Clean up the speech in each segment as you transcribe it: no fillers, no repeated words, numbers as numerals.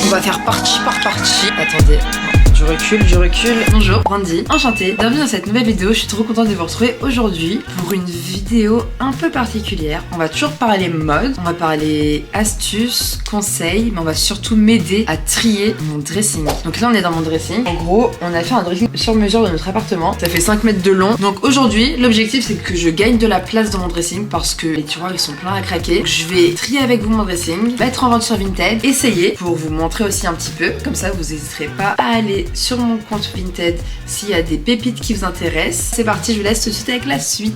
On va faire partie par partie. Attendez. Je recule. Bonjour, Brandy, enchantée. Bienvenue dans cette nouvelle vidéo. Je suis trop contente de vous retrouver aujourd'hui pour une vidéo un peu particulière. On va toujours parler mode, on va parler astuces, conseils, mais on va surtout m'aider à trier mon dressing. Donc là, on est dans mon dressing. En gros, on a fait un dressing sur mesure de notre appartement. Ça fait 5 mètres de long. Donc aujourd'hui, l'objectif, c'est que je gagne de la place dans mon dressing parce que les tiroirs, ils sont pleins à craquer. Donc, je vais trier avec vous mon dressing, mettre en vente sur Vinted, essayer pour vous montrer aussi un petit peu. Comme ça, vous n'hésiterez pas à aller sur mon compte Vinted s'il y a des pépites qui vous intéressent. C'est parti, je vous laisse tout de suite avec la suite.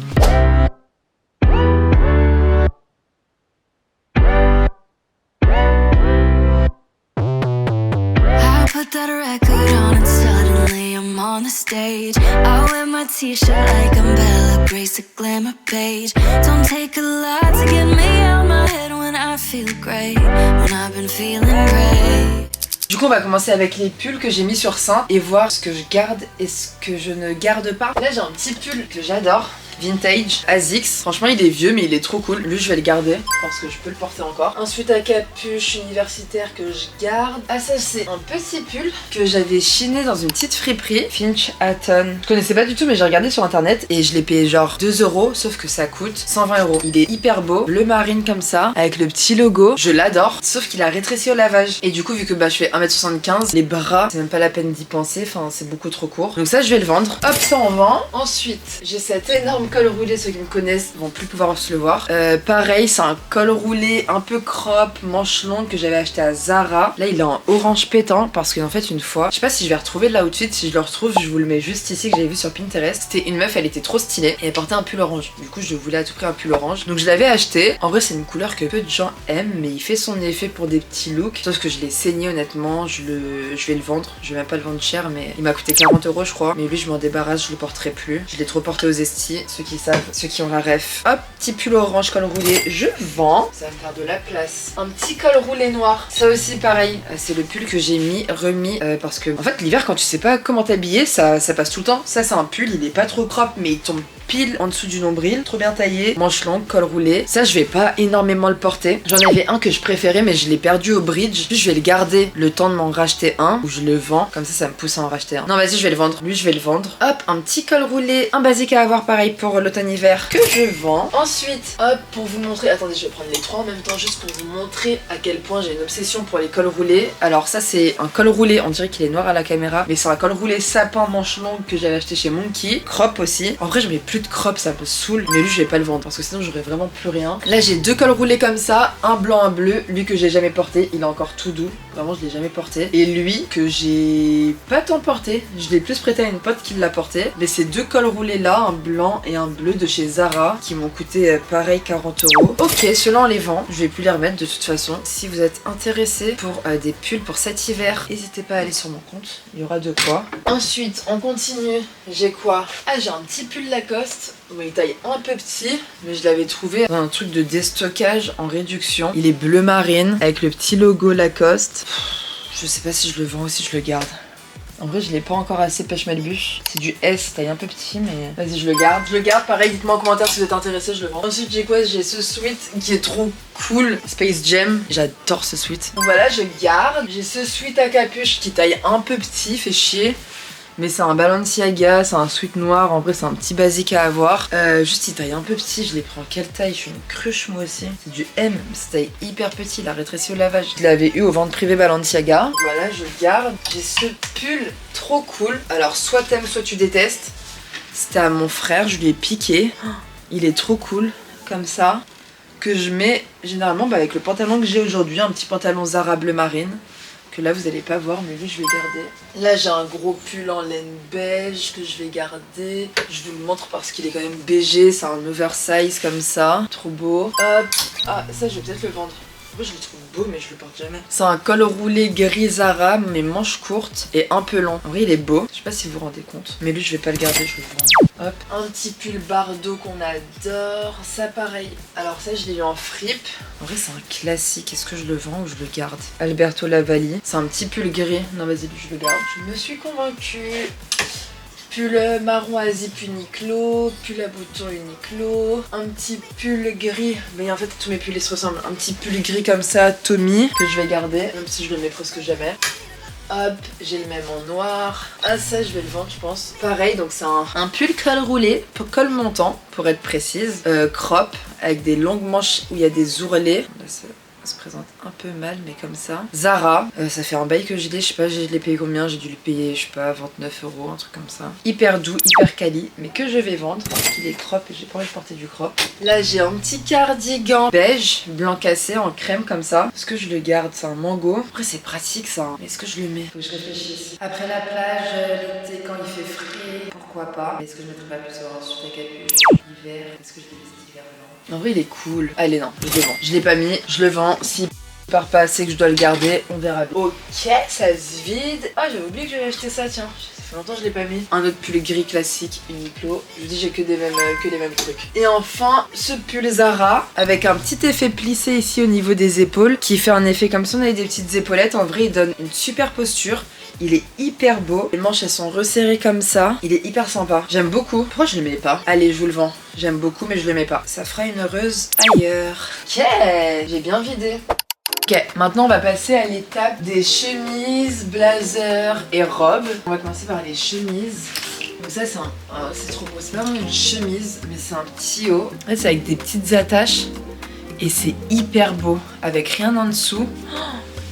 On the stage, I wear my t-shirt like I'm Bella Grace, a glamour page. Don't take a lot to get me out my head when I feel great, when I've been feeling great. Du coup on va commencer avec les pulls que j'ai mis sur sein et voir ce que je garde et ce que je ne garde pas. Là j'ai un petit pull que j'adore, vintage, Asics. Franchement il est vieux mais il est trop cool. Lui je vais le garder parce que je peux le porter encore. Ensuite à capuche universitaire que je garde. Ah ça c'est un petit pull que j'avais chiné dans une petite friperie, Finch Hatton. Je connaissais pas du tout mais j'ai regardé sur internet et je l'ai payé genre 2 €, sauf que ça coûte 120 €. Il est hyper beau, bleu marine comme ça, avec le petit logo. Je l'adore, sauf qu'il a rétréci au lavage. Et du coup vu que bah je fais 1m75, les bras c'est même pas la peine d'y penser, enfin c'est beaucoup trop court. Donc ça je vais le vendre. Hop, ça on vend. Ensuite j'ai cet énorme col roulé, ceux qui me connaissent vont plus pouvoir se le voir. Pareil, c'est un col roulé un peu crop, manche longue que j'avais acheté à Zara. Là il est en orange pétant parce qu'en fait une fois, je sais pas si je vais retrouver l'outfit, si je le retrouve je vous le mets juste ici que j'avais vu sur Pinterest. C'était une meuf, elle était trop stylée et elle portait un pull orange. Du coup je voulais à tout prix un pull orange. Donc je l'avais acheté. En vrai c'est une couleur que peu de gens aiment mais il fait son effet pour des petits looks. Sauf que je l'ai saigné honnêtement, je vais le vendre. Je vais même pas le vendre cher mais il m'a coûté 40 € je crois. Mais lui je m'en débarrasse, je le porterai plus. Je l'ai trop porté aux estis. Ceux qui savent, ceux qui ont la ref. Hop, petit pull orange col roulé, je vends. Ça va me faire de la place. Un petit col roulé noir. Ça aussi pareil, c'est le pull que j'ai remis parce que en fait l'hiver quand tu sais pas comment t'habiller, ça passe tout le temps. Ça c'est un pull, il est pas trop crop mais il tombe pile en dessous du nombril, trop bien taillé, manche longue, col roulé. Ça je vais pas énormément le porter. J'en avais un que je préférais mais je l'ai perdu au bridge. Puis je vais le garder le temps de m'en racheter un ou je le vends, comme ça me pousse à en racheter un. Non vas-y je vais le vendre, lui je vais le vendre. Hop, un petit col roulé, un basique à avoir pareil pour l'automne-hiver que je vends. Ensuite, hop, pour vous montrer, attendez je vais prendre les trois en même temps juste pour vous montrer à quel point j'ai une obsession pour les cols roulés. Alors ça c'est un col roulé, on dirait qu'il est noir à la caméra, mais c'est un col roulé sapin manche longue que j'avais acheté chez Monkey, crop aussi. En vrai je mets plus de crop, ça me saoule, mais lui je vais pas le vendre parce que sinon j'aurais vraiment plus rien. Là j'ai deux cols roulés comme ça, un blanc, un bleu, lui que j'ai jamais porté, il est encore tout doux, vraiment je l'ai jamais porté. Et lui que j'ai pas tant porté, je l'ai plus prêté à une pote qui l'a porté. Mais ces deux cols roulés là, un blanc et un bleu de chez Zara, qui m'ont coûté pareil 40 €. Ok, ceux-là on les vend, je vais plus les remettre de toute façon. Si vous êtes intéressé pour des pulls pour cet hiver, n'hésitez pas à aller sur mon compte, il y aura de quoi. Ensuite on continue, j'ai quoi? Ah j'ai un petit pull Lacoste. Bon, il taille un peu petit, mais je l'avais trouvé dans un truc de déstockage en réduction. Il est bleu marine avec le petit logo Lacoste. Je sais pas si je le vends ou si je le garde. En vrai, je l'ai pas encore assez pêche malbuche. C'est du S, taille un peu petit, mais vas-y, je le garde. Je le garde, pareil, dites-moi en commentaire si vous êtes intéressé, je le vends. Ensuite, j'ai quoi? J'ai ce sweat qui est trop cool, Space Jam. J'adore ce sweat. Donc voilà, je garde. J'ai ce sweat à capuche qui taille un peu petit, fait chier. Mais c'est un Balenciaga, c'est un sweat noir, en vrai c'est un petit basique à avoir. Juste il taille un peu petit, je les prends quelle taille? Je suis une cruche moi aussi. C'est du M, c'est taille hyper petit, il a rétréci au lavage. Je l'avais eu au vente privée Balenciaga. Voilà, je le garde. J'ai ce pull trop cool. Alors soit t'aimes, soit tu détestes. C'était à mon frère, je lui ai piqué. Il est trop cool, comme ça. Que je mets généralement avec le pantalon que j'ai aujourd'hui, un petit pantalon Zara bleu marine. Que là vous allez pas voir mais lui je vais garder. Là j'ai un gros pull en laine beige que je vais garder. Je vous le montre parce qu'il est quand même BG, c'est un oversize comme ça. Trop beau. Hop. Ah ça je vais peut-être le vendre. Moi je le trouve beau mais je le porte jamais. C'est un col roulé gris Zara mais manches courtes et un peu long. En vrai il est beau, je sais pas si vous vous rendez compte. Mais lui je vais pas le garder, je le vends. Hop. Un petit pull Bardot qu'on adore. Ça pareil. Alors ça je l'ai eu en fripe. En vrai c'est un classique, est-ce que je le vends ou je le garde? Alberto Lavalli. C'est un petit pull gris. Non vas-y lui je le garde. Je me suis convaincue. pull marron à zip Uniqlo, pull à boutons Uniqlo, un petit pull gris, mais en fait tous mes pulls ils se ressemblent, un petit pull gris comme ça, Tommy, que je vais garder, même si je le mets presque jamais. Hop, j'ai le même en noir. Ah ça je vais le vendre je pense. Pareil, donc c'est un pull col roulé, col montant pour être précise, crop avec des longues manches où il y a des ourlets. Là, ça se présente un peu mal mais comme ça. Zara, ça fait un bail que je l'ai, je sais pas, je l'ai payé combien, j'ai dû le payer je sais pas 29 €, un truc comme ça. Hyper doux, hyper quali, mais que je vais vendre parce qu'il est crop et j'ai pas envie de porter du crop. Là j'ai un petit cardigan beige, blanc cassé en crème comme ça. Est-ce que je le garde? C'est un mango. Après c'est pratique ça, hein. Mais est-ce que je le mets? Faut que je réfléchisse. Après la plage, l'été quand il fait frais, pourquoi pas. Est-ce que je mettrais pas plus sur la capuche? L'hiver, est-ce que je le mets cet hiver? En vrai il est cool. Allez non, je le vends. Je l'ai pas mis, je le vends. S'il part pas assez que je dois le garder, on verra bien. Ok, ça se vide. Ah j'avais oublié que j'avais acheté ça, tiens. Ça fait longtemps que je l'ai pas mis. Un autre pull gris classique Uniqlo. Je vous dis j'ai que les mêmes trucs. Et enfin ce pull Zara avec un petit effet plissé ici au niveau des épaules qui fait un effet comme si on avait des petites épaulettes. En vrai il donne une super posture. Il est hyper beau. Les manches elles sont resserrées comme ça. Il est hyper sympa. J'aime beaucoup. Pourquoi je le mets pas? Allez, je vous le vends. J'aime beaucoup mais je le mets pas. Ça fera une heureuse ailleurs. Ok, j'ai bien vidé. Ok, maintenant on va passer à l'étape des chemises, blazers et robes. On va commencer par les chemises. Donc ça c'est trop beau. C'est pas vraiment une chemise mais c'est un petit haut. En fait c'est avec des petites attaches. Et c'est hyper beau. Avec rien en dessous.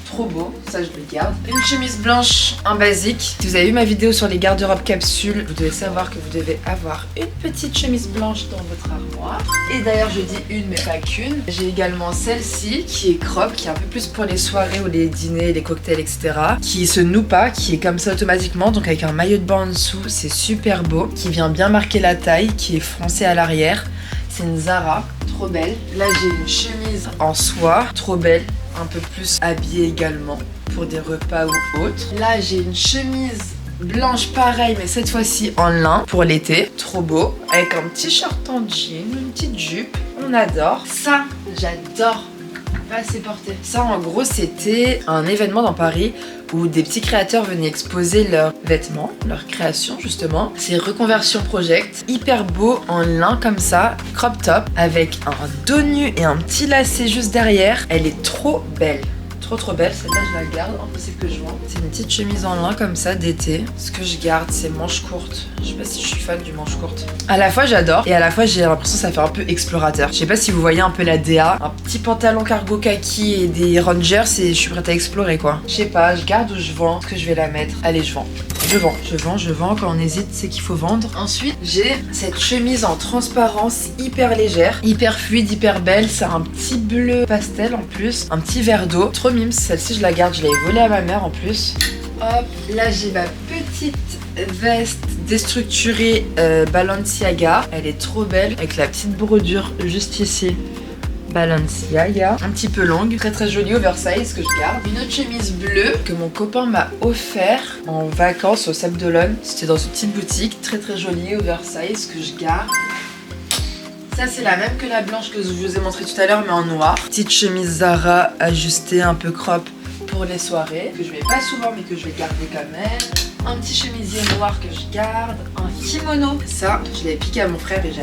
Trop beau, ça je le garde. Une chemise blanche, un basique. Si vous avez vu ma vidéo sur les garde-robes capsules, vous devez savoir que vous devez avoir une petite chemise blanche dans votre armoire. Et d'ailleurs je dis une mais pas qu'une. J'ai également celle-ci qui est crop, qui est un peu plus pour les soirées ou les dîners, les cocktails, etc. Qui se noue pas, qui est comme ça automatiquement, donc avec un maillot de bain en dessous, c'est super beau. Qui vient bien marquer la taille, qui est froncé à l'arrière. C'est une Zara, trop belle. Là j'ai une chemise en soie, trop belle. Un peu plus habillée également pour des repas ou autres. Là j'ai une chemise blanche pareil mais cette fois-ci en lin pour l'été, trop beau, avec un petit short en jean, une petite jupe, on adore. Ça j'adore, pas assez porté. Ça en gros c'était un événement dans Paris où des petits créateurs venaient exposer leurs vêtements, leurs créations justement. C'est Reconversion Project, hyper beau en lin comme ça, crop top, avec un dos nu et un petit lacet juste derrière. Elle est trop belle. Trop belle, celle-là je la garde, impossible que je vende. C'est une petite chemise en lin comme ça d'été. Ce que je garde c'est manches courtes. Je sais pas si je suis fan du manche courte. À la fois j'adore et à la fois j'ai l'impression que ça fait un peu explorateur. Je sais pas si vous voyez un peu la DA. Un petit pantalon cargo kaki et des Rangers et je suis prête à explorer quoi. Je sais pas, je garde ou je vends. Est-ce que je vais la mettre? Allez je vends. Je vends. Quand on hésite, c'est qu'il faut vendre. Ensuite, j'ai cette chemise en transparence hyper légère, hyper fluide, hyper belle. C'est un petit bleu pastel en plus, un petit verre d'eau. Trop mimes. Celle-ci, je la garde. Je l'avais volée à ma mère en plus. Hop, là j'ai ma petite veste déstructurée Balenciaga. Elle est trop belle avec la petite brodure juste ici. Balenciaga, un petit peu longue, très jolie, oversize que je garde. Une autre chemise bleue que mon copain m'a offert en vacances au Sable d'Olonne. C'était dans une petite boutique, très jolie, oversize que je garde. Ça c'est la même que la blanche que je vous ai montré tout à l'heure mais en noir. Petite chemise Zara ajustée un peu crop pour les soirées, que je mets pas souvent mais que je vais garder quand même. Un petit chemisier noir que je garde, un kimono. Ça, je l'avais piqué à mon frère et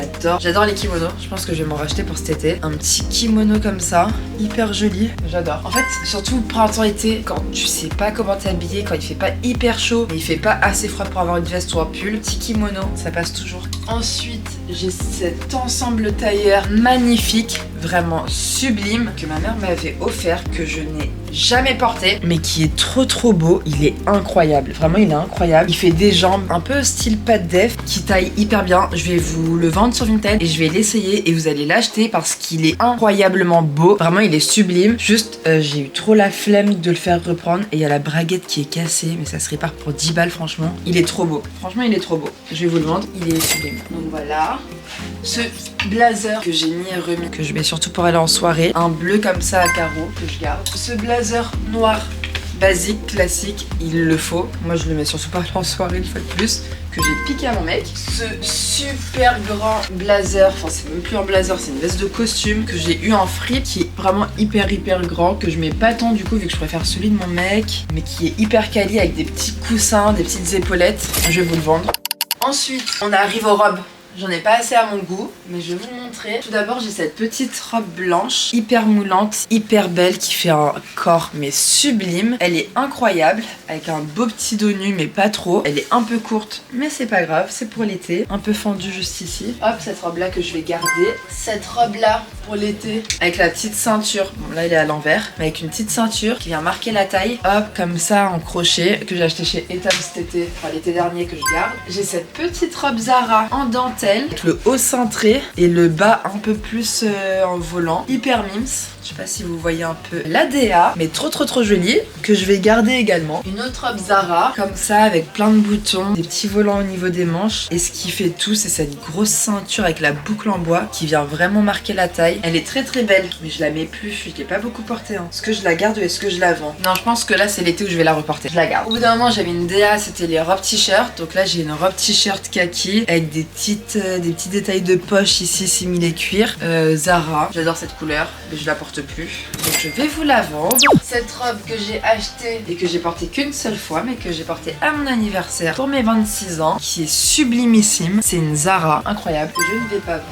j'adore les kimonos. Je pense que je vais m'en racheter pour cet été. Un petit kimono comme ça, hyper joli. J'adore. En fait, surtout printemps-été, quand tu sais pas comment t'habiller, quand il fait pas hyper chaud, mais il fait pas assez froid pour avoir une veste ou un pull, petit kimono, ça passe toujours. Ensuite, j'ai cet ensemble tailleur magnifique, vraiment sublime, que ma mère m'avait offert, que je n'ai jamais porté, mais qui est trop beau. Il est incroyable. Vraiment, il est incroyable. Il fait des jambes un peu style pâte def, qui taille hyper bien. Je vais vous le vendre sur Vinted et je vais l'essayer et vous allez l'acheter parce qu'il est incroyablement beau. Vraiment, il est sublime. Juste, j'ai eu trop la flemme de le faire reprendre et il y a la braguette qui est cassée, mais ça se répare pour 10 balles, franchement. Il est trop beau. Franchement, il est trop beau. Je vais vous le vendre. Il est sublime. Donc voilà. Ce blazer que j'ai mis et remis, que je mets surtout pour aller en soirée. Un bleu comme ça à carreaux que je garde. Ce blazer noir basique, classique, il le faut. Moi je le mets surtout pas en soirée une fois de plus, que j'ai piqué à mon mec. Ce super grand blazer, enfin c'est même plus un blazer, c'est une veste de costume que j'ai eu en fripe, qui est vraiment hyper grand, que je mets pas tant du coup vu que je préfère celui de mon mec, mais qui est hyper quali avec des petits coussins, des petites épaulettes. Je vais vous le vendre. Ensuite, on arrive aux robes. J'en ai pas assez à mon goût, mais je vais vous le montrer. Tout d'abord, j'ai cette petite robe blanche, hyper moulante, hyper belle, qui fait un corps mais sublime. Elle est incroyable, avec un beau petit dos nu, mais pas trop. Elle est un peu courte, mais c'est pas grave, c'est pour l'été. Un peu fendue juste ici. Hop, cette robe-là que je vais garder. Cette robe-là pour l'été, avec la petite ceinture. Bon, là, elle est à l'envers, mais avec une petite ceinture qui vient marquer la taille. Hop, comme ça, en crochet, que j'ai acheté chez Etam cet été, enfin l'été dernier, que je garde. J'ai cette petite robe Zara en dentelle, avec le haut cintré et le bas un peu plus en volant, hyper mims. Je sais pas si vous voyez un peu la DA, mais trop jolie, que je vais garder également. Une autre robe Zara, comme ça, avec plein de boutons, des petits volants au niveau des manches. Et ce qui fait tout, c'est cette grosse ceinture avec la boucle en bois qui vient vraiment marquer la taille. Elle est très belle, mais je la mets plus, je l'ai pas beaucoup portée. Est-ce que je la garde ou est-ce que je la vends? Non, je pense que là, c'est l'été où je vais la reporter. Je la garde. Au bout d'un moment, j'avais une DA, c'était les robes t-shirt. Donc là, j'ai une robe t-shirt kaki avec des petits détails de poche ici, similés cuir. Zara, j'adore cette couleur, mais je la porte plus. Donc je vais vous la vendre. Cette robe que j'ai achetée et que j'ai portée qu'une seule fois, mais que j'ai portée à mon anniversaire pour mes 26 ans, qui est sublimissime. C'est une Zara, incroyable, que je ne vais pas vendre.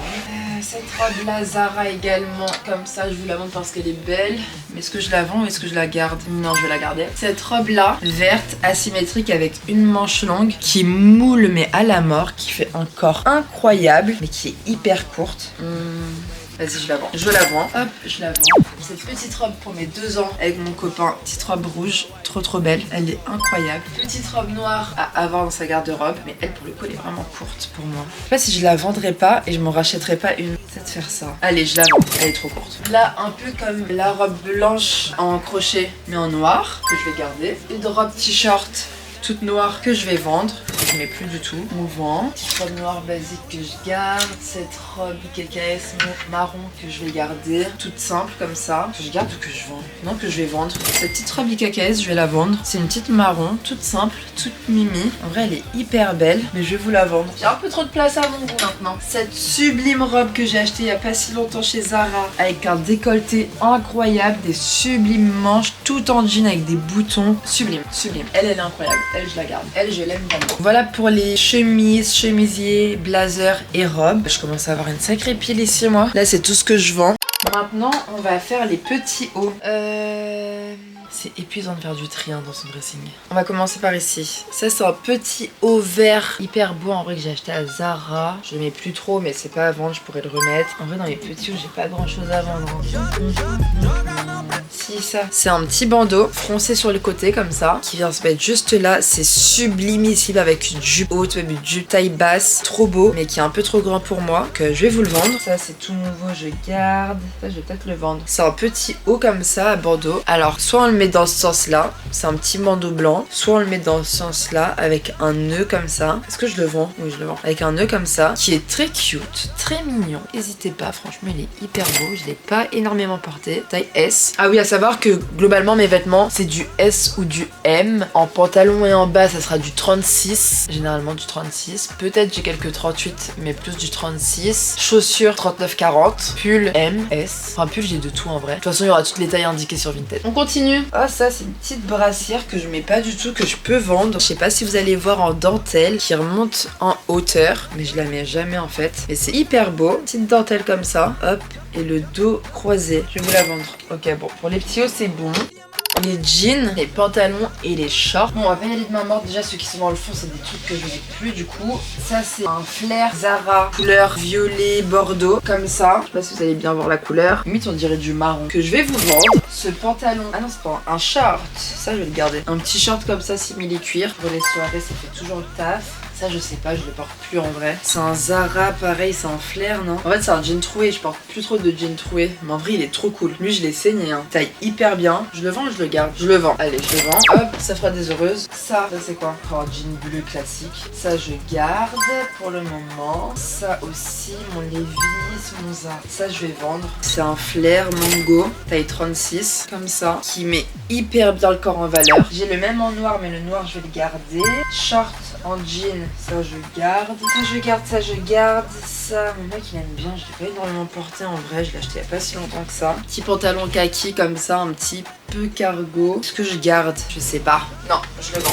Cette robe là Zara également, comme ça je vous la vends parce qu'elle est belle. Mais est-ce que je la vends ou est-ce que je la garde? Non, je vais la garder. Cette robe là, verte, asymétrique avec une manche longue qui moule mais à la mort, qui fait un corps incroyable mais qui est hyper courte. Vas-y, je la vends. Je la vends. Hop, je la vends. Cette petite robe pour mes 2 ans avec mon copain. Petite robe rouge, trop belle. Elle est incroyable. Petite robe noire à avoir dans sa garde-robe. Mais elle, pour le coup, elle est vraiment courte pour moi. Je sais pas si je la vendrais pas et je m'en rachèterais pas une. Peut-être faire ça. Allez, je la vends. Elle est trop courte. Là, un peu comme la robe blanche en crochet, mais en noir, que je vais garder. Une robe t-shirt toute noire que je vais vendre. Je mets plus du tout. Mouvant. Petite robe noire basique que je garde. Cette robe KKS marron que je vais garder. Toute simple comme ça. Que je garde ou que je vends? Non, que je vais vendre. Cette petite robe KKS, je vais la vendre. C'est une petite marron, toute simple, toute mimi. En vrai, elle est hyper belle, mais je vais vous la vendre. J'ai un peu trop de place à mon goût maintenant. Cette sublime robe que j'ai achetée il y a pas si longtemps chez Zara, avec un décolleté incroyable, des sublimes manches, tout en jean avec des boutons. Sublime. Elle est incroyable. Elle, je la garde. Elle, je l'aime vraiment. Voilà pour les chemises, chemisiers, blazers et robes. Je commence à avoir une sacrée pile ici, moi. Là, c'est tout ce que je vends. Maintenant, on va faire les petits hauts. C'est épuisant de faire du tri dans son dressing. On va commencer par ici. Ça, c'est un petit haut vert hyper beau en vrai que j'ai acheté à Zara. Je le mets plus trop, mais c'est pas à vendre, je pourrais le remettre. En vrai, dans les petits hauts, j'ai pas grand chose à vendre. Si, ça. C'est un petit bandeau froncé sur le côté comme ça, qui vient se mettre juste là. C'est sublimissime avec une jupe haute, même une jupe taille basse. Trop beau, mais qui est un peu trop grand pour moi. Donc, je vais vous le vendre. Ça, c'est tout nouveau, je garde. Ça, je vais peut-être le vendre. C'est un petit haut comme ça à bandeau. Alors, soit on le met dans ce sens-là, c'est un petit bandeau blanc, soit on le met dans ce sens-là avec un nœud comme ça. Est-ce que je le vends? Oui, je le vends. Avec un nœud comme ça, qui est très cute, très mignon. N'hésitez pas, franchement, il est hyper beau. Je l'ai pas énormément porté. Taille S. Ah oui, à savoir que globalement, mes vêtements, c'est du S ou du M. En pantalon et en bas, ça sera du 36. Généralement du 36. Peut-être j'ai quelques 38, mais plus du 36. Chaussures 39-40. Pull M, S. Enfin, pull, j'ai de tout en vrai. De toute façon, il y aura toutes les tailles indiquées sur Vinted. On continue. Ah, ça, c'est une petite brassière que je mets pas du tout, que je peux vendre. Je sais pas si vous allez voir en dentelle, qui remonte en hauteur, mais je la mets jamais en fait. Et c'est hyper beau. Petite dentelle comme ça. Hop. Et le dos croisé. Je vais vous la vendre. Ok, bon. Pour les petits hauts, c'est bon. Les jeans, les pantalons et les shorts. Bon, on va pas y aller de main morte. Déjà, ceux qui sont dans le fond, c'est des trucs que je n'ai plus du coup. Ça, c'est un flair Zara, couleur violet bordeaux, comme ça. Je sais pas si vous allez bien voir la couleur. Limite, on dirait du marron. Que je vais vous vendre. Ce pantalon. Ah non, c'est pas un short. Ça, je vais le garder. Un petit short comme ça, simili cuir. Pour les soirées, ça fait toujours le taf. Ça, je sais pas, je le porte plus en vrai. C'est un Zara, pareil, c'est un flair, non? En fait, c'est un jean troué. Je porte plus trop de jean troué. Mais en vrai, il est trop cool. Lui, je l'ai saigné, hein. Taille hyper bien. Je le vends ou je le garde? Je le vends. Allez, je le vends. Hop, ça fera des heureuses. Ça c'est quoi? Oh, un jean bleu classique. Ça, je garde pour le moment. Ça aussi, mon Levi's, mon Zara. Ça, je vais vendre. C'est un flair mango, taille 36, comme ça, qui met hyper bien le corps en valeur. J'ai le même en noir, mais le noir, je vais le garder. Short en jean, ça je garde. Ça je garde, ça je garde. Ça, mon mec il aime bien, je l'ai pas énormément porté en vrai, je l'ai acheté il y a pas si longtemps que ça. Petit pantalon kaki comme ça, un petit peu cargo. Est-ce que je garde? Je sais pas. Non, je le vends.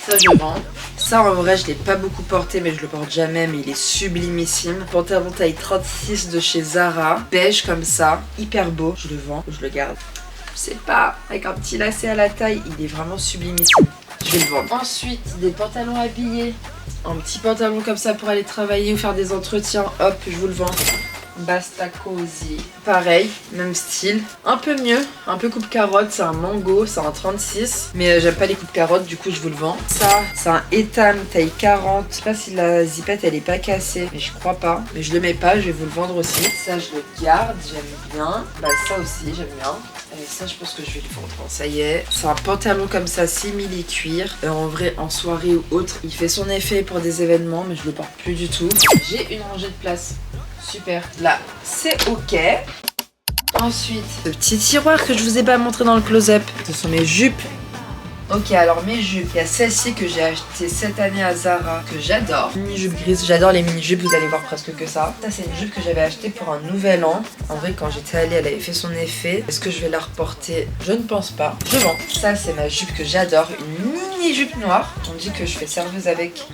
Ça Ça je vends. Ça en vrai je l'ai pas beaucoup porté mais je le porte jamais, mais il est sublimissime. Pantalon taille 36 de chez Zara, beige comme ça, hyper beau. Je le vends ou je le garde, je sais pas, avec un petit lacet à la taille, il est vraiment sublimissime. Je vais le vendre. Ensuite des pantalons habillés, un petit pantalon comme ça pour aller travailler ou faire des entretiens, hop je vous le vends. Basta Cozy. Pareil, même style. Un peu mieux, un peu coupe carotte, c'est un mango, c'est un 36. Mais j'aime pas les coupes carottes, du coup je vous le vends. Ça, c'est un Etam taille 40. Je sais pas si la zipette elle est pas cassée, mais je crois pas. Mais je le mets pas, je vais vous le vendre aussi. Ça je le garde, j'aime bien. Bah ça aussi j'aime bien. Et ça je pense que je vais le vendre. Bon, ça y est, c'est un pantalon comme ça, simili cuir. En vrai, en soirée ou autre, il fait son effet pour des événements, mais je le porte plus du tout. J'ai une rangée de place. Super, là c'est ok. Ensuite, ce petit tiroir que je vous ai pas montré dans le close-up, ce sont mes jupes. Ok, alors mes jupes, il y a celle-ci que j'ai achetée cette année à Zara, que j'adore. Mini-jupe grise, j'adore les mini-jupes, vous allez voir presque que ça. Ça c'est une jupe que j'avais achetée pour un nouvel an. En vrai quand j'étais allée, elle avait fait son effet. Est-ce que je vais la reporter? Je ne pense pas. Je vends. Ça c'est ma jupe que j'adore, une mini-jupe noire. On dit que je fais serveuse avec.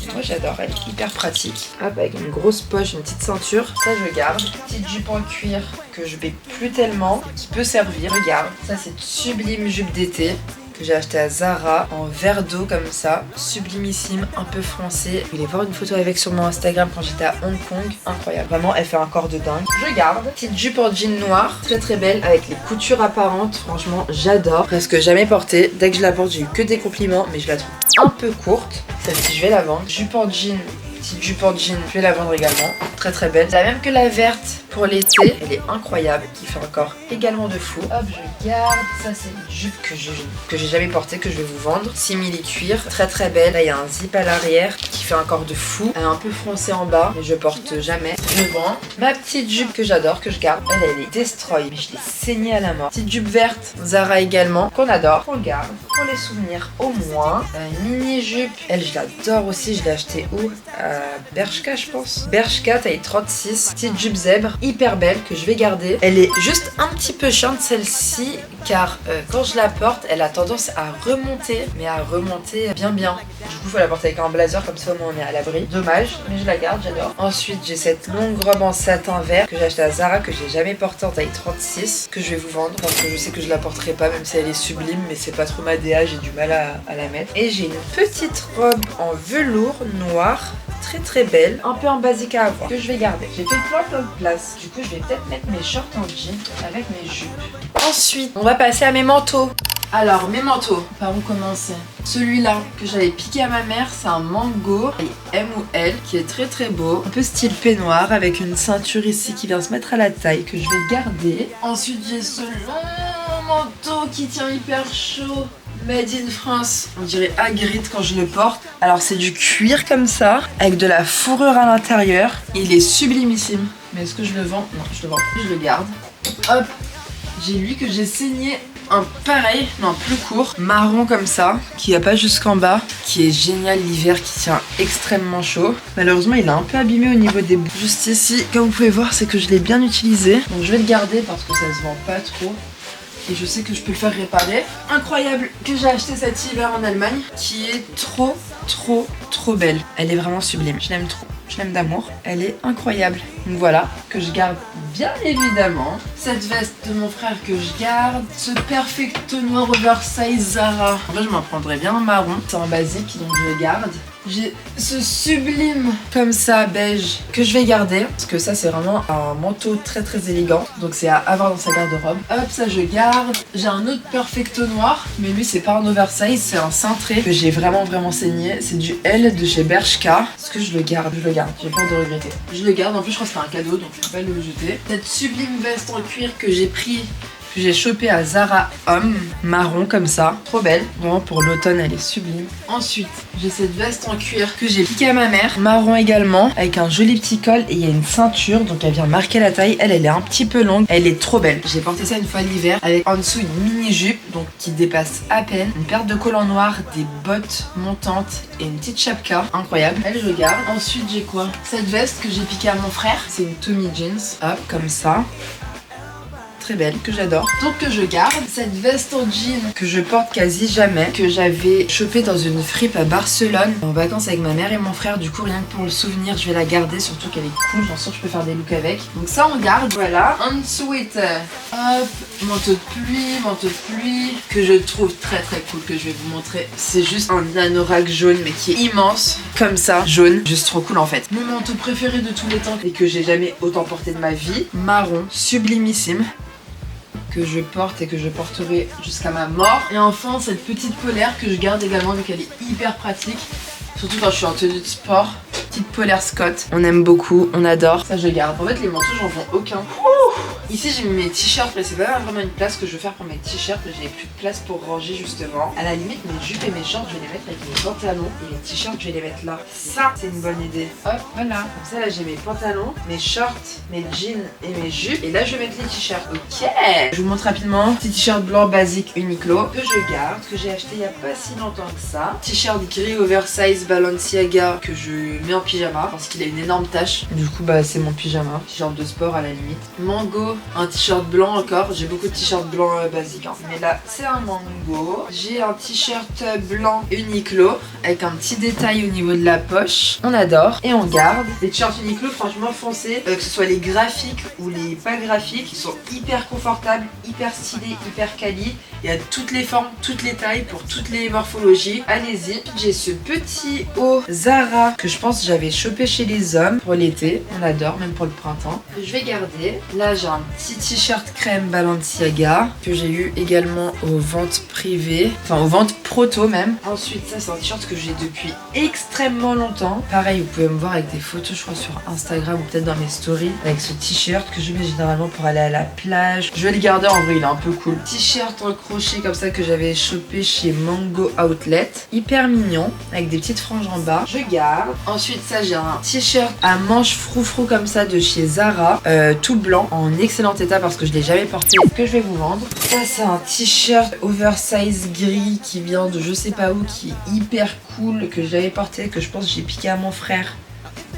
Et moi j'adore, elle est hyper pratique. Hop, avec une grosse poche, une petite ceinture. Ça je garde. Petite jupe en cuir que je vais plus tellement, qui peut servir. Regarde, ça c'est une sublime jupe d'été que j'ai acheté à Zara en verre d'eau comme ça, sublimissime, un peu foncé. Vous allez voir une photo avec sur mon Instagram quand j'étais à Hong Kong, incroyable. Vraiment, elle fait un corps de dingue. Je garde. Petite jupe en jean noir, très très belle, avec les coutures apparentes. Franchement, j'adore. Presque jamais portée. Dès que je la porte, j'ai eu que des compliments, mais je la trouve un peu courte. Celle-ci, je vais la vendre. Jupe en jean. Petite jupe en jean, je vais la vendre également. Très très belle. La même que la verte pour l'été. Elle est incroyable, qui fait un corps également de fou. Hop, je garde. Ça, c'est une jupe que j'ai jamais portée, que je vais vous vendre. Simili cuir, très très belle. Là, il y a un zip à l'arrière qui fait un corps de fou. Elle est un peu froncée en bas, mais je porte jamais. Je vends. Ma petite jupe que j'adore, que je garde. Elle est destroy, mais je l'ai saignée à la mort. Petite jupe verte, Zara également, qu'on adore, qu'on garde. Pour les souvenirs au moins. Une mini jupe, elle je l'adore aussi. Je l'ai achetée où? Bershka je pense. Bershka taille 36. Petite jupe zèbre, hyper belle, que je vais garder. Elle est juste un petit peu chiante celle-ci, car quand je la porte, elle a tendance à remonter, mais à remonter bien. Du coup faut la porter avec un blazer, comme ça au moins on est à l'abri. Dommage, mais je la garde, j'adore. Ensuite j'ai cette longue robe en satin vert que j'ai achetée à Zara, que j'ai jamais portée, en taille 36, que je vais vous vendre parce que je sais que je la porterai pas, même si elle est sublime, mais c'est pas trop ma DA, j'ai du mal à la mettre. Et j'ai une petite robe en velours noir, très très belle, un peu en basique à avoir, que je vais garder. J'ai fait plein de place. Du coup je vais peut-être mettre mes shorts en jean avec mes jupes. Ensuite on va passer à mes manteaux. Alors mes manteaux, par où commencer? Celui-là que j'avais piqué à ma mère, c'est un mango M ou L qui est très très beau, un peu style peignoir avec une ceinture ici qui vient se mettre à la taille, que je vais garder. Ensuite j'ai ce long manteau qui tient hyper chaud, Made in France, on dirait Hagrid quand je le porte. Alors c'est du cuir comme ça, avec de la fourrure à l'intérieur. Il est sublimissime. Mais est-ce que je le vends? Non, je le vends plus, je le garde. Hop, j'ai lui que j'ai saigné. Un pareil, non plus court, marron comme ça, qui va pas jusqu'en bas, qui est génial l'hiver, qui tient extrêmement chaud. Malheureusement il est un peu abîmé au niveau des bouts. Juste ici, comme vous pouvez voir, c'est que je l'ai bien utilisé. Donc je vais le garder parce que ça se vend pas trop. Et je sais que je peux le faire réparer. Incroyable que j'ai acheté cet hiver en Allemagne, qui est trop belle. Elle est vraiment sublime, je l'aime trop. Je l'aime d'amour, elle est incroyable. Donc voilà, que je garde bien évidemment. Cette veste de mon frère que je garde. Ce perfecto noir oversize Zara. En vrai je m'en prendrais bien un marron. C'est en basique donc je le garde. J'ai ce sublime comme ça beige que je vais garder parce que ça c'est vraiment un manteau très élégant, donc c'est à avoir dans sa garde-robe. Hop, ça je garde. J'ai un autre perfecto noir, mais lui c'est pas un oversize, c'est un cintré que j'ai vraiment saigné. C'est du L de chez Bershka. Est-ce que je le garde? Je le garde, j'ai peur de regretter. Je le garde, en plus je crois que c'était un cadeau donc je peux pas le jeter. Cette sublime veste en cuir que j'ai pris, que j'ai chopé à Zara Homme, marron comme ça, trop belle, vraiment pour l'automne elle est sublime. Ensuite j'ai cette veste en cuir que j'ai piqué à ma mère, marron également, avec un joli petit col et il y a une ceinture donc elle vient marquer la taille. Elle est un petit peu longue, elle est trop belle. J'ai porté ça une fois l'hiver avec en dessous une mini jupe donc qui dépasse à peine, une paire de collants noirs, des bottes montantes et une petite chapka, incroyable. Elle je garde. Ensuite j'ai quoi? Cette veste que j'ai piqué à mon frère, c'est une Tommy Jeans, hop comme ça. très belle, que j'adore. Donc que je garde. Cette veste en jean que je porte quasi jamais, que j'avais chopée dans une fripe à Barcelone en vacances avec ma mère et mon frère. Du coup rien que pour le souvenir je vais la garder, surtout qu'elle est cool, j'en sens que je peux faire des looks avec. Donc ça on garde, voilà. En sweater, hop, manteau de pluie que je trouve très très cool, que je vais vous montrer. C'est juste un anorak jaune mais qui est immense, comme ça, jaune, juste trop cool en fait. Mon manteau préféré de tous les temps et que j'ai jamais autant porté de ma vie, marron, sublimissime, que je porte et que je porterai jusqu'à ma mort. Et enfin cette petite polaire que je garde également vu qu'elle est hyper pratique, surtout quand je suis en tenue de sport. Petite polaire Scott, on aime beaucoup, on adore. Ça je garde. En fait les manteaux j'en vends aucun. Ici j'ai mis mes t-shirts, mais c'est pas vraiment une place que je veux faire pour mes t-shirts. J'ai plus de place pour ranger justement. À la limite mes jupes et mes shorts je vais les mettre avec mes pantalons, et les t-shirts je vais les mettre là. Ça c'est une bonne idée. Hop, voilà. Comme ça là j'ai mes pantalons, mes shorts, mes jeans et mes jupes. Et là je vais mettre les t-shirts. Ok. Je vous montre rapidement. Petit t-shirt blanc basique Uniqlo que je garde, que j'ai acheté il y a pas si longtemps que ça. T-shirt gris oversize Balenciaga que je mets en pyjama parce qu'il a une énorme tache. Du coup bah c'est mon pyjama. T-shirt de sport à la limite. Mango, un t-shirt blanc encore. J'ai beaucoup de t-shirts blancs basiques hein. Mais là c'est un mango. J'ai un t-shirt blanc Uniqlo avec un petit détail au niveau de la poche. On adore et on garde. Les t-shirts Uniqlo franchement foncés, que ce soit les graphiques ou les pas graphiques, ils sont hyper confortables, hyper stylés, hyper quali. Il y a toutes les formes, toutes les tailles pour toutes les morphologies. Allez-y. J'ai ce petit haut Zara que je pense que j'avais chopé chez les hommes pour l'été. On adore, même pour le printemps. Que je vais garder. Là j'ai un petit t-shirt crème Balenciaga que j'ai eu également aux ventes privées, enfin aux ventes proto même. Ensuite ça c'est un t-shirt que j'ai depuis extrêmement longtemps. Pareil vous pouvez me voir avec des photos je crois sur Instagram ou peut-être dans mes stories avec ce t-shirt que je mets généralement pour aller à la plage. Je vais le garder en vrai, il est un peu cool. T-shirt en crochet comme ça que j'avais chopé chez Mango Outlet. Hyper mignon avec des petites franges en bas. Je garde. Ensuite ça j'ai un t-shirt à manches froufrou comme ça de chez Zara, tout blanc en excellent état parce que je l'ai jamais porté, que je vais vous vendre. Ça c'est un t-shirt oversize gris qui vient de je sais pas où, qui est hyper cool, que j'avais porté, que je pense que j'ai piqué à mon frère.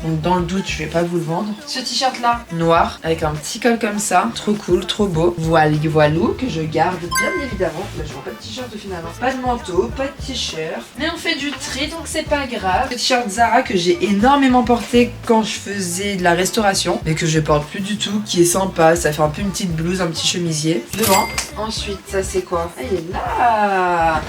Donc dans le doute je vais pas vous le vendre. Ce t-shirt là noir avec un petit col comme ça, trop cool, trop beau. Voilou que je garde bien évidemment. Là je vois pas de t-shirt finalement. Pas de manteau, pas de t-shirt. Mais on fait du tri donc c'est pas grave. Le t-shirt Zara que j'ai énormément porté quand je faisais de la restauration, mais que je porte plus du tout, qui est sympa. Ça fait un peu une petite blouse, un petit chemisier. Devant. Ensuite ça c'est quoi? Ah, il est là.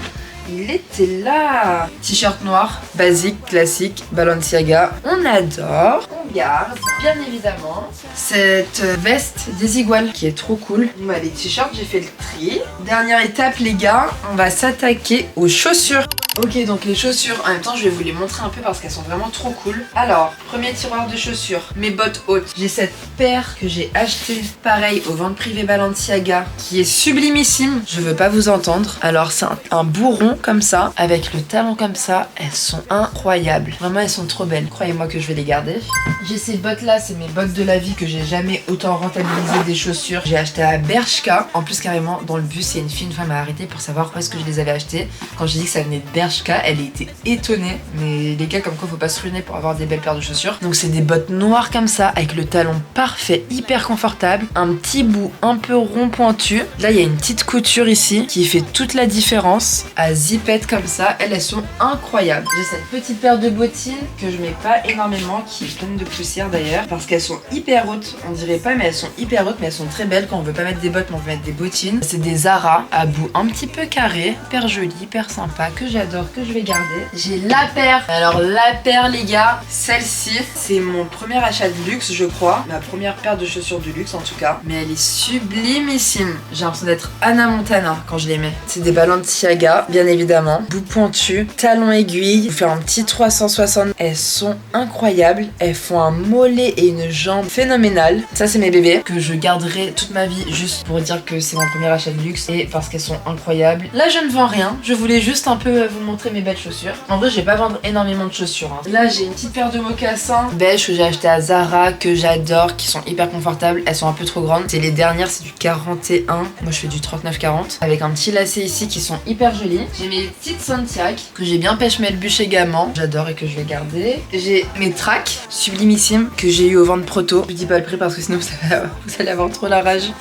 Il était là. T-shirt noir, basique, classique, Balenciaga. On adore, on garde, bien évidemment. Cette veste Desigual qui est trop cool. Bah, les t-shirts, j'ai fait le tri. Dernière étape les gars, on va s'attaquer aux chaussures. Ok, donc les chaussures, en même temps je vais vous les montrer un peu parce qu'elles sont vraiment trop cool. Alors, premier tiroir de chaussures, mes bottes hautes. J'ai cette paire que j'ai achetée, pareil, aux ventes privées Balenciaga, qui est sublimissime. Je veux pas vous entendre. Alors c'est un bourron comme ça, avec le talon comme ça. Elles sont incroyables. Vraiment, elles sont trop belles. Croyez-moi que je vais les garder. J'ai ces bottes là, c'est mes bottes de la vie que j'ai jamais autant rentabilisé des chaussures. J'ai acheté à Bershka. En plus carrément, dans le bus, il y a une femme à arrêter pour savoir où est-ce que je les avais achetées. Quand j'ai dit que ça venait de Bershka, elle était étonnée. Mais les gars, comme quoi faut pas se ruiner pour avoir des belles paires de chaussures. Donc c'est des bottes noires comme ça, avec le talon parfait, hyper confortable. Un petit bout un peu rond pointu. Là il y a une petite couture ici qui fait toute la différence. À zipette comme ça, elles sont incroyables. J'ai cette petite paire de bottines que je mets pas énormément, qui est pleine de poussière d'ailleurs, parce qu'elles sont hyper hautes. On dirait pas mais elles sont hyper hautes, mais elles sont très belles. Quand on veut pas mettre des bottes mais on veut mettre des bottines. C'est des Zara à bout un petit peu carré, hyper joli, hyper sympa, que j'adore, que je vais garder. J'ai la paire. Alors la paire les gars, celle-ci c'est mon premier achat de luxe je crois, ma première paire de chaussures de luxe en tout cas, mais elle est sublimissime. J'ai l'impression d'être Anna Montana quand je les mets. C'est des Balenciaga bien évidemment, bout pointu, talon aiguille, je vous fais un petit 360. Elles sont incroyables, elles font un mollet et une jambe phénoménale. Ça c'est mes bébés que je garderai toute ma vie juste pour dire que c'est mon premier achat de luxe et parce qu'elles sont incroyables. Là je ne vends rien, je voulais juste un peu vous montrer mes belles chaussures. En vrai je vais pas vendre énormément de chaussures hein. Là j'ai une petite paire de mocassins beige que j'ai acheté à Zara, que j'adore, qui sont hyper confortables. Elles sont un peu trop grandes, c'est les dernières, c'est du 41, moi je fais du 39-40 avec un petit lacet ici qui sont hyper jolies. J'ai mes petites Santiago que j'ai bien pêche melbuche également, j'adore et que je vais garder. J'ai mes tracks sublimissimes que j'ai eu au vente proto. Je dis pas le prix parce que sinon vous allez avoir trop la rage.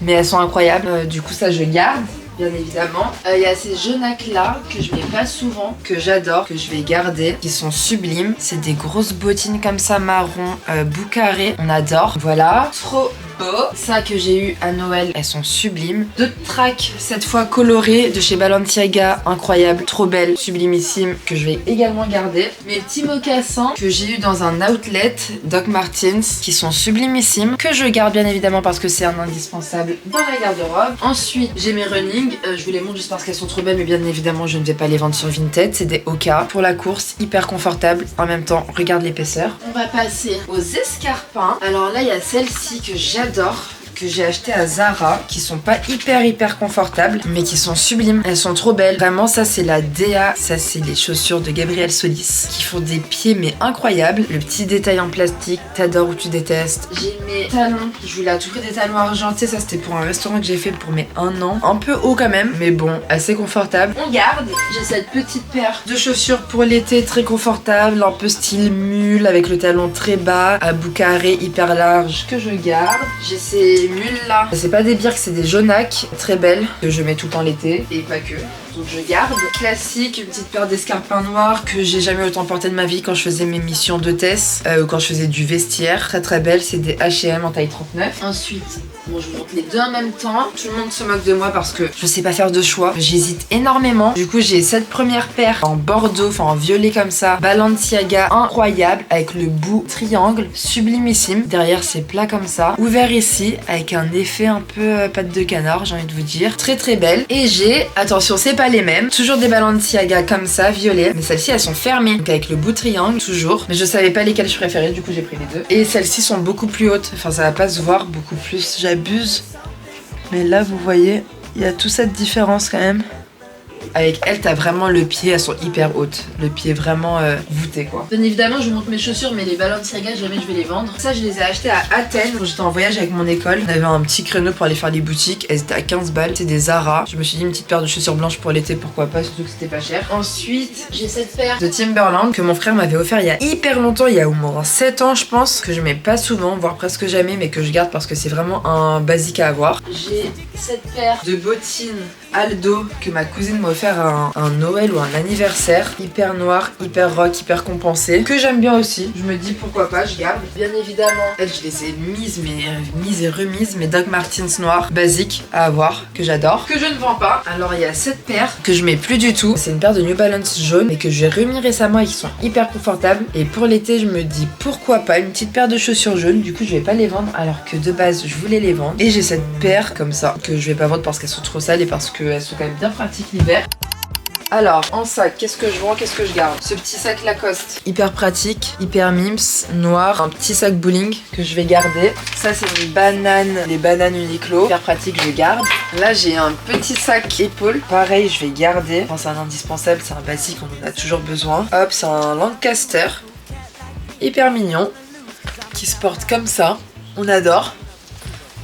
mais elles sont incroyables. Du coup ça je garde. Bien évidemment. Il y a ces jeunacs là que je mets pas souvent, que j'adore, que je vais garder, qui sont sublimes. C'est des grosses bottines comme ça marron, bout carré. On adore. Voilà. Trop beau. Ça que j'ai eu à Noël, elles sont sublimes. D'autres tracks, cette fois colorées, de chez Balenciaga. Incroyable, trop belle, sublimissime, que je vais également garder. Mes petits mocassins que j'ai eu dans un outlet, Doc Martens, qui sont sublimissimes, que je garde bien évidemment parce que c'est un indispensable dans la garde-robe. Ensuite, j'ai mes running. Je vous les montre juste parce qu'elles sont trop belles, mais bien évidemment, je ne vais pas les vendre sur Vinted. C'est des Oka pour la course, hyper confortable. En même temps, regarde l'épaisseur. On va passer aux escarpins. Alors là, il y a celle-ci que j'adore, que j'ai acheté à Zara, qui sont pas hyper confortables, mais qui sont sublimes. Elles sont trop belles. Vraiment, ça c'est la DA. Ça c'est les chaussures de Gabriel Solis, qui font des pieds mais incroyables. Le petit détail en plastique, t'adores ou tu détestes. J'ai mes talons. Je voulais à tout prix des talons argentés. Ça c'était pour un restaurant que j'ai fait pour mes 1 an. Un peu haut quand même, mais bon, assez confortable. On garde. J'ai cette petite paire de chaussures pour l'été, très confortable, un peu style mule, avec le talon très bas, à bout carré, hyper large, que je garde. J'ai ces mules là, c'est pas des birks, c'est des jaunacs très belles que je mets tout le temps l'été et pas que. Donc je garde. Classique, une petite paire d'escarpins noirs que j'ai jamais autant porté de ma vie quand je faisais mes missions d'hôtesse ou quand je faisais du vestiaire. Très belle, c'est des H&M en taille 39. Ensuite, bon, je vous montre les deux en même temps. Tout le monde se moque de moi parce que je sais pas faire de choix. J'hésite énormément. Du coup, j'ai cette première paire en bordeaux, enfin en violet comme ça. Balenciaga, incroyable, avec le bout triangle, sublimissime. Derrière, c'est plat comme ça. Ouvert ici, avec un effet un peu patte de canard, j'ai envie de vous dire. Très belle. Et j'ai, attention, c'est pas les mêmes. Toujours des Balenciaga comme ça, violet. Mais celles-ci, elles sont fermées. Donc avec le bout triangle, toujours. Mais je savais pas lesquelles je préférais, du coup j'ai pris les deux. Et celles-ci sont beaucoup plus hautes. Enfin, ça va pas se voir beaucoup plus. J'abuse. Mais là, vous voyez, il y a toute cette différence quand même. Avec elles, t'as vraiment le pied, elles sont hyper hautes. Le pied vraiment voûté quoi. Bien évidemment, je vous montre mes chaussures, mais les Balenciaga, jamais je vais les vendre. Ça, je les ai achetées à Athènes quand j'étais en voyage avec mon école. On avait un petit créneau pour aller faire les boutiques. Elles étaient à 15 balles. C'est des Zara. Je me suis dit une petite paire de chaussures blanches pour l'été, pourquoi pas, surtout que c'était pas cher. Ensuite, j'ai cette paire de Timberland que mon frère m'avait offert il y a hyper longtemps, il y a au moins 7 ans, je pense, que je mets pas souvent, voire presque jamais, mais que je garde parce que c'est vraiment un basique à avoir. J'ai cette paire de bottines Aldo que ma cousine m'a offert à un Noël ou un anniversaire, hyper noir, hyper rock, hyper compensé, que j'aime bien aussi. Je me dis pourquoi pas, je garde. Bien évidemment, elles je les ai mises et remises, mais Doc Martens noir, basique à avoir, que j'adore, que je ne vends pas. Alors il y a cette paire que je mets plus du tout, c'est une paire de New Balance jaune et que j'ai remis récemment et qui sont hyper confortables. Et pour l'été, je me dis pourquoi pas une petite paire de chaussures jaunes. Du coup, je vais pas les vendre alors que de base je voulais les vendre. Et j'ai cette paire comme ça que je vais pas vendre parce qu'elles sont trop sales et parce qu'elles sont quand même bien pratiques l'hiver. Alors, en sac, qu'est-ce que je vends, qu'est-ce que je garde? Ce petit sac Lacoste, hyper pratique, hyper mims, noir. Un petit sac bowling que je vais garder. Ça, c'est une banane, les bananes Uniqlo. Hyper pratique, je garde. Là, j'ai un petit sac épaule. Pareil, je vais garder. Enfin, c'est un indispensable, c'est un basique, on en a toujours besoin. Hop, c'est un Lancaster. Hyper mignon. Qui se porte comme ça. On adore.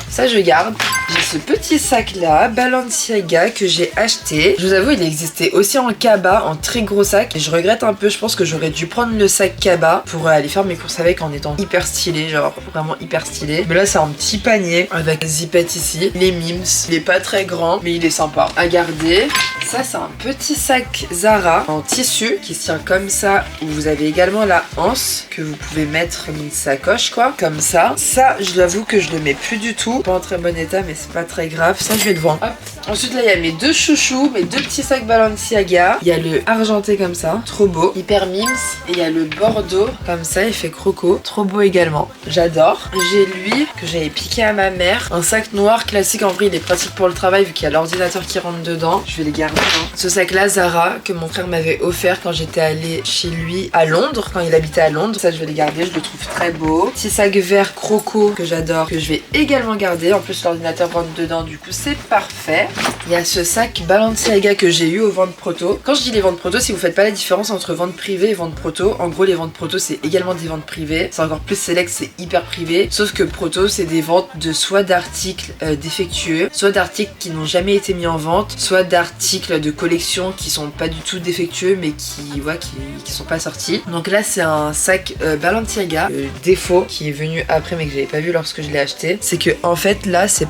Ça, je garde. J'ai ce petit sac là, Balenciaga, que j'ai acheté. Je vous avoue, il existait aussi en cabas, en très gros sac. Et je regrette un peu, je pense que j'aurais dû prendre le sac cabas pour aller faire mes courses avec en étant hyper stylé, genre vraiment hyper stylé. Mais là, c'est un petit panier avec zipette ici. Les mims, il est pas très grand, mais il est sympa à garder. Ça, c'est un petit sac Zara en tissu qui se tient comme ça. Où vous avez également la anse que vous pouvez mettre comme une sacoche, quoi, comme ça. Ça, je l'avoue que je le mets plus du tout. Pas en très bon état, mais c'est pas très grave. Ça, je vais le vendre. Hop. Ensuite, là, il y a mes deux chouchous, mes deux petits sacs Balenciaga. Il y a le argenté comme ça, trop beau, hyper mims. Et il y a le bordeaux comme ça, il fait croco, trop beau également. J'adore. J'ai lui que j'avais piqué à ma mère. Un sac noir classique, en vrai, il est pratique pour le travail vu qu'il y a l'ordinateur qui rentre dedans. Je vais les garder. Ce sac-là, Zara, que mon frère m'avait offert quand j'étais allée chez lui à Londres, quand il habitait à Londres. Ça, je vais les garder, je le trouve très beau. Petit sac vert croco que j'adore, que je vais également garder. En plus, l'ordinateur rentre dedans, du coup, c'est parfait. Il y a ce sac Balenciaga que j'ai eu aux ventes proto. Quand je dis les ventes proto, si vous faites pas la différence entre vente privée et vente proto, en gros, les ventes proto, c'est également des ventes privées. C'est encore plus select, c'est hyper privé. Sauf que proto, c'est des ventes de soit d'articles défectueux, soit d'articles qui n'ont jamais été mis en vente, soit d'articles de collection qui sont pas du tout défectueux mais qui sont pas sortis. Donc là c'est un sac Balenciaga. Le défaut qui est venu après mais que j'avais pas vu lorsque je l'ai acheté, c'est que en fait là c'est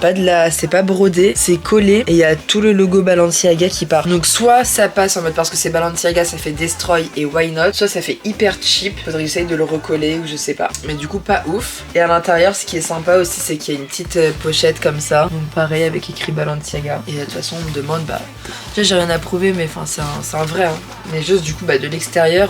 pas brodé, c'est collé et il y a tout le logo Balenciaga qui part. Donc soit ça passe en mode parce que c'est Balenciaga ça fait destroy et why not, soit ça fait hyper cheap, faudrait que j'essaye de le recoller ou je sais pas. Mais du coup pas ouf. Et à l'intérieur ce qui est sympa aussi c'est qu'il y a une petite pochette comme ça. Donc pareil avec écrit Balenciaga. Et de toute façon on me demande déjà j'ai rien à prouver mais enfin c'est un vrai hein. Mais juste du coup de l'extérieur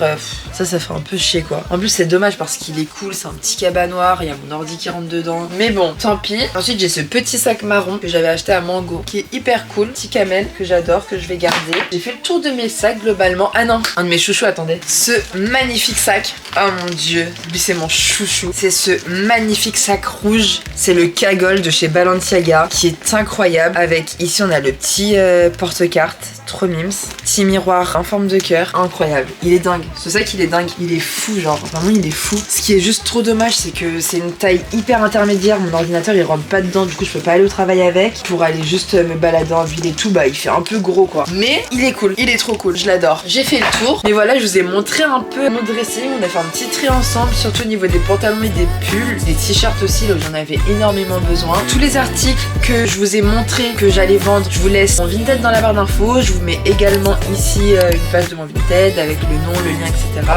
ça fait un peu chier quoi. En plus c'est dommage parce qu'il est cool, c'est un petit cabas noir, il y a mon ordi qui rentre dedans. Mais bon, tant pis. Ensuite j'ai ce petit sac marron que j'avais acheté à Mango qui est hyper cool, petit camel que j'adore, que je vais garder. J'ai fait le tour de mes sacs globalement. Ah non, un de mes chouchous, attendez. Ce magnifique sac, oh mon dieu, lui c'est mon chouchou. C'est ce magnifique sac rouge, c'est le Kaggle de chez Balenciaga qui est incroyable. Avec ici on a le petit porte-carte, trop mimes, petit miroir en forme de cœur, incroyable. Il est dingue, ce sac il est dingue, il est fou genre, vraiment il est fou. Ce qui est juste trop dommage c'est que c'est une taille hyper intermédiaire, mon ordinateur il rentre pas dedans, du coup je peux pas aller au travail avec. Pour aller juste me balader en ville et tout, il fait un peu gros quoi. Mais il est cool, il est trop cool, je l'adore. J'ai fait le tour, mais voilà je vous ai montré un peu mon dressing, on a fait un petit tri ensemble, surtout au niveau des pantalons et des pulls, des t-shirts aussi là où j'en avais énormément besoin. Tous les articles que je vous ai montré que j'allais vendre, je vous laisse mon Vinted dans la barre d'infos, je vous mets également ici une page de mon Vinted avec le nom, le lien, etc.